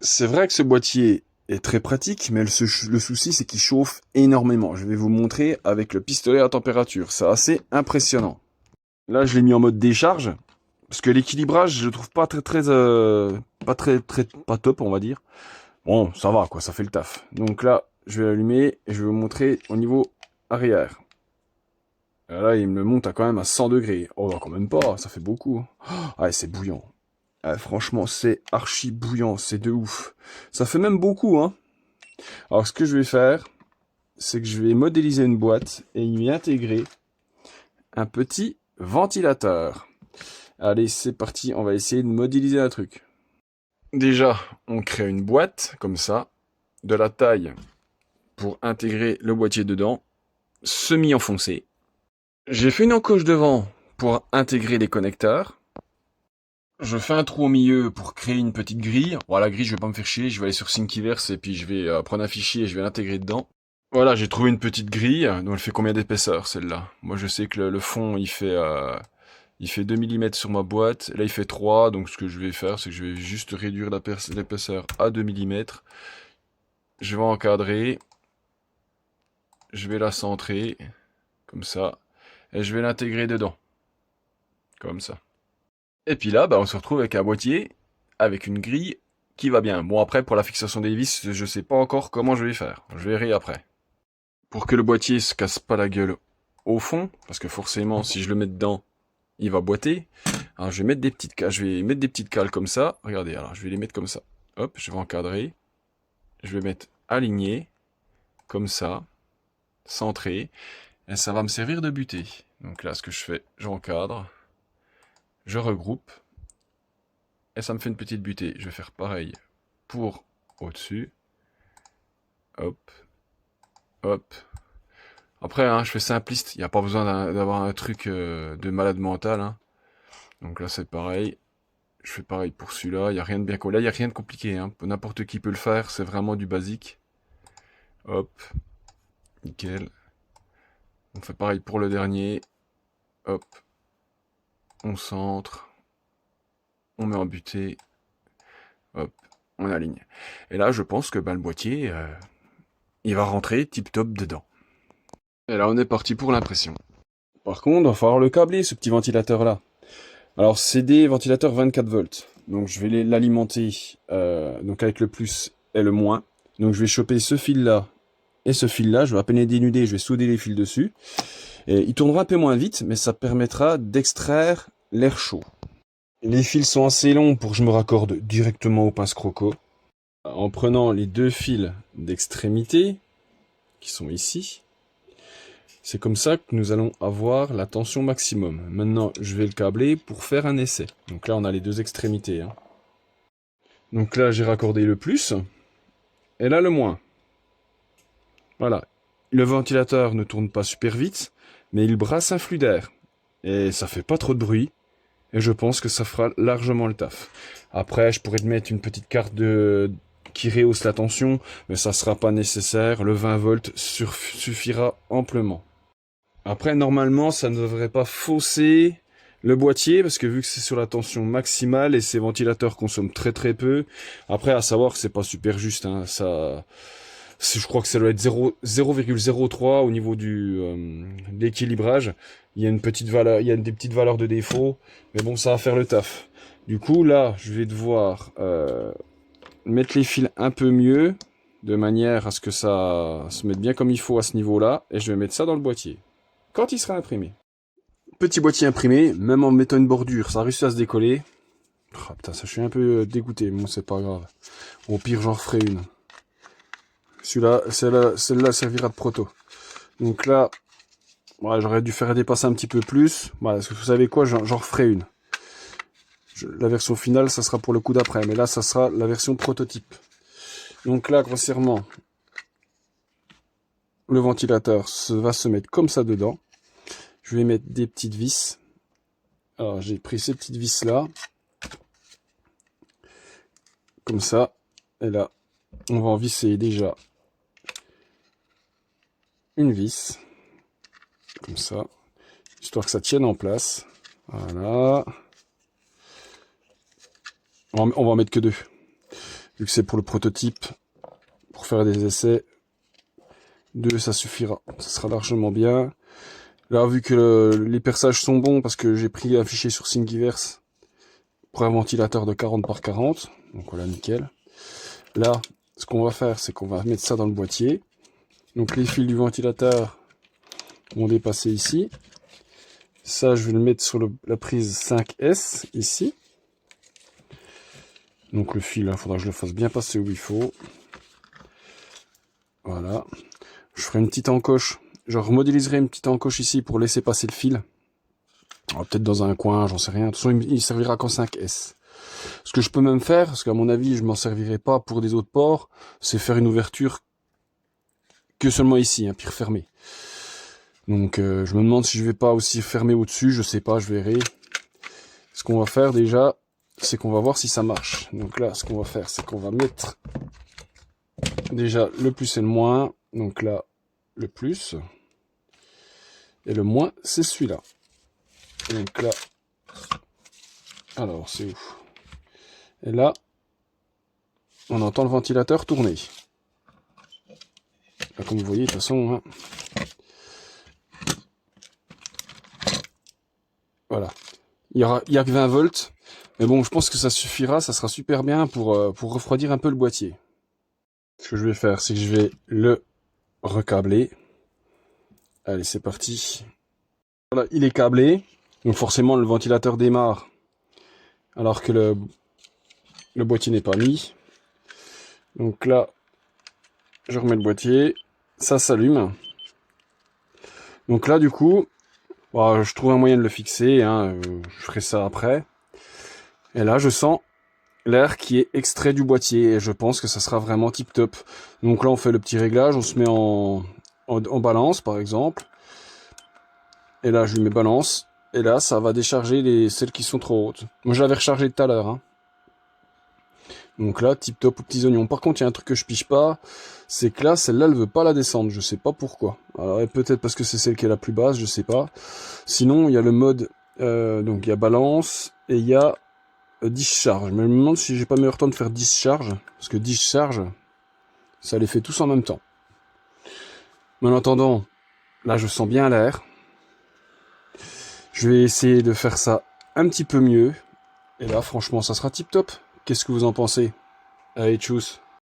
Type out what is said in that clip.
C'est vrai que ce boîtier est très pratique, mais le souci c'est qu'il chauffe énormément. Je vais vous montrer avec le pistolet à température. C'est assez impressionnant. Là, je l'ai mis en mode décharge, parce que l'équilibrage, je le trouve pas pas top, on va dire. Bon, ça va, quoi, ça fait le taf. Donc là, je vais l'allumer et je vais vous montrer au niveau arrière. Là, il me le monte à quand même à 100 degrés. Oh, non, quand même pas, ça fait beaucoup. Ah, c'est bouillant. Ah, franchement, c'est archi bouillant, c'est de ouf. Ça fait même beaucoup, hein. Alors, ce que je vais faire, c'est que je vais modéliser une boîte et y intégrer un petit ventilateur. Allez, c'est parti, on va essayer de modéliser un truc. Déjà, on crée une boîte, comme ça, de la taille pour intégrer le boîtier dedans, semi-enfoncé. J'ai fait une encoche devant pour intégrer les connecteurs. Je fais un trou au milieu pour créer une petite grille. Bon, la grille, je vais pas me faire chier, je vais aller sur Thingiverse et puis je vais prendre un fichier et je vais l'intégrer dedans. Voilà, j'ai trouvé une petite grille. Donc elle fait combien d'épaisseur celle-là? Moi je sais que le fond il fait 2 mm sur ma boîte. Là il fait 3, donc ce que je vais faire c'est que je vais juste réduire l'épaisseur à 2 mm. Je vais encadrer. Je vais la centrer, comme ça. Et je vais l'intégrer dedans. Comme ça. Et puis là, bah, on se retrouve avec un boîtier, avec une grille qui va bien. Bon après pour la fixation des vis, je sais pas encore comment je vais faire. Je verrai après. Pour que le boîtier se casse pas la gueule au fond, parce que forcément si je le mets dedans, il va boiter. Alors je vais mettre des petites cales, comme ça. Regardez, alors je vais les mettre comme ça. Hop, je vais encadrer. Je vais mettre aligné, comme ça, centré. Et ça va me servir de butée. Donc là, ce que je fais, j'encadre, je regroupe, et ça me fait une petite butée. Je vais faire pareil pour au-dessus. Hop, hop. Après, hein, je fais simpliste. Il n'y a pas besoin d'avoir un truc de malade mental. Hein. Donc là, c'est pareil. Je fais pareil pour celui-là. Il n'y a rien de bien compliqué. Là, il n'y a rien de compliqué. Hein. N'importe qui peut le faire. C'est vraiment du basique. Hop, nickel. On fait pareil pour le dernier. Hop, on centre. On met en butée. Hop, on aligne. Et là, je pense que le boîtier, il va rentrer tip-top dedans. Et là, on est parti pour l'impression. Par contre, il va falloir le câbler, ce petit ventilateur-là. Alors, c'est des ventilateurs 24 volts. Donc, je vais l'alimenter donc avec le plus et le moins. Donc, je vais choper ce fil-là et ce fil-là. Je vais à peine les dénuder, je vais souder les fils dessus. Et il tournera un peu moins vite, mais ça permettra d'extraire l'air chaud. Les fils sont assez longs pour que je me raccorde directement au pince-croco. En prenant les deux fils d'extrémité, qui sont ici, c'est comme ça que nous allons avoir la tension maximum. Maintenant, je vais le câbler pour faire un essai. Donc là, on a les deux extrémités. Hein. Donc là, j'ai raccordé le plus, et là, le moins. Voilà. Le ventilateur ne tourne pas super vite, mais il brasse un flux d'air. Et ça fait pas trop de bruit, et je pense que ça fera largement le taf. Après, je pourrais te mettre une petite carte qui rehausse la tension, mais ça sera pas nécessaire. Le 20 volts suffira amplement. Après, normalement, ça ne devrait pas fausser le boîtier, parce que vu que c'est sur la tension maximale et ces ventilateurs consomment très très peu, après, à savoir que c'est pas super juste, hein, je crois que ça doit être 0,03 au niveau de l'équilibrage. Il y a une petite valeur, il y a des petites valeurs de défaut, mais bon, ça va faire le taf. Du coup, là, je vais devoir mettre les fils un peu mieux, de manière à ce que ça se mette bien comme il faut à ce niveau-là, et je vais mettre ça dans le boîtier. Quand il sera imprimé. Petit boîtier imprimé, même en mettant une bordure, ça a réussi à se décoller. Oh, putain, ça, je suis un peu dégoûté, mais bon, c'est pas grave. Au pire, j'en referai une. Celle-là servira de proto. Donc là, voilà, j'aurais dû faire dépasser un petit peu plus. Voilà, parce que vous savez quoi, j'en referai une. La version finale, ça sera pour le coup d'après, mais là, ça sera la version prototype. Donc là, grossièrement, le ventilateur va se mettre comme ça dedans. Je vais mettre des petites vis. Alors, j'ai pris ces petites vis là. Comme ça. Et là, on va en visser déjà une vis. Comme ça. Histoire que ça tienne en place. Voilà. On va en mettre que deux. vu que c'est pour le prototype, pour faire des essais. 2, ça suffira. Ça sera largement bien. Là, vu que les perçages sont bons, parce que j'ai pris un fichier sur Thingiverse pour un ventilateur de 40 par 40. Donc voilà, nickel. Là, ce qu'on va faire, c'est qu'on va mettre ça dans le boîtier. Donc les fils du ventilateur vont dépasser ici. Ça, je vais le mettre sur la prise 5S, ici. Donc le fil, il faudra que je le fasse bien passer où il faut. Voilà. Je ferai une petite encoche. Je remodéliserai une petite encoche ici pour laisser passer le fil. Peut-être dans un coin, j'en sais rien. De toute façon, il servira qu'en 5S. Ce que je peux même faire, parce qu'à mon avis, je m'en servirai pas pour des autres ports, c'est faire une ouverture que seulement ici, puis refermer. Donc je me demande si je vais pas aussi fermer au-dessus, je sais pas, je verrai. Ce qu'on va faire déjà, c'est qu'on va voir si ça marche. Donc là, ce qu'on va faire, c'est qu'on va mettre déjà le plus et le moins. Donc là, le plus. Et le moins, c'est celui-là. Donc là, alors c'est où? Et là, on entend le ventilateur tourner. Là, comme vous voyez, de toute façon, hein. Voilà. Il y a que 20 volts. Mais bon, je pense que ça suffira, ça sera super bien pour refroidir un peu le boîtier. Ce que je vais faire, c'est que je vais le recabler. Allez, c'est parti. Voilà, il est câblé. Donc forcément, le ventilateur démarre alors que le boîtier n'est pas mis. Donc là, je remets le boîtier. Ça s'allume. Donc là, du coup, bah, je trouve un moyen de le fixer. Je ferai ça après. Et là, je sens l'air qui est extrait du boîtier. Et je pense que ça sera vraiment tip top. Donc là, on fait le petit réglage. On se met en balance, par exemple. Et là, je lui mets balance. Et là, ça va décharger celles qui sont trop hautes. Moi, je l'avais rechargé tout à l'heure. Hein. Donc là, tip top aux petits oignons. Par contre, il y a un truc que je pige pas. C'est que là, celle-là, elle veut pas la descendre. Je sais pas pourquoi. Alors, peut-être parce que c'est celle qui est la plus basse, je sais pas. Sinon, il y a le mode... donc, il y a balance et il y a discharge. Mais je me demande si j'ai pas meilleur temps de faire discharge. Parce que discharge, ça les fait tous en même temps. Mais en attendant, là, je sens bien l'air. Je vais essayer de faire ça un petit peu mieux. Et là, franchement, ça sera tip top. Qu'est-ce que vous en pensez? Allez, tchuss!